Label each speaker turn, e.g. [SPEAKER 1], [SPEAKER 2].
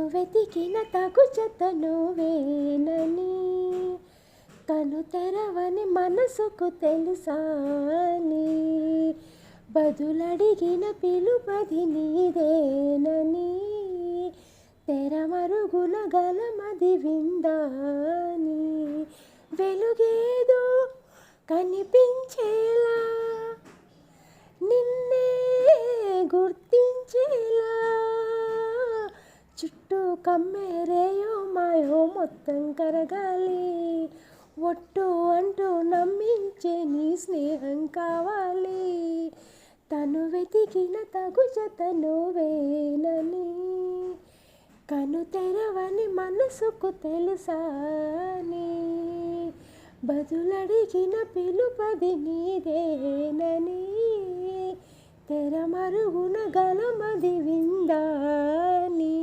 [SPEAKER 1] వెతికిన తగు జత నువ్వేనని కను తెరవని మనసుకు తెలుసాని బదులడిగిన పిలుపది నీదేనని తెరమరుగున గలమది విందాని వెలుగేదో కనిపించేలా నిన్నే గుర్తించేలా చుట్టూ కమ్మేరేయో మాయో మొత్తం కరగాలి ఒట్టు అంటూ నమ్మించే నీ స్నేహం కావాలి తను వెతికిన తగు జత నువ్వేనని కను తెరవని మనసుకు తెలుసాని బదులడిగిన పిలుపది నీదేనని తెరమరుగున గలమది విందాని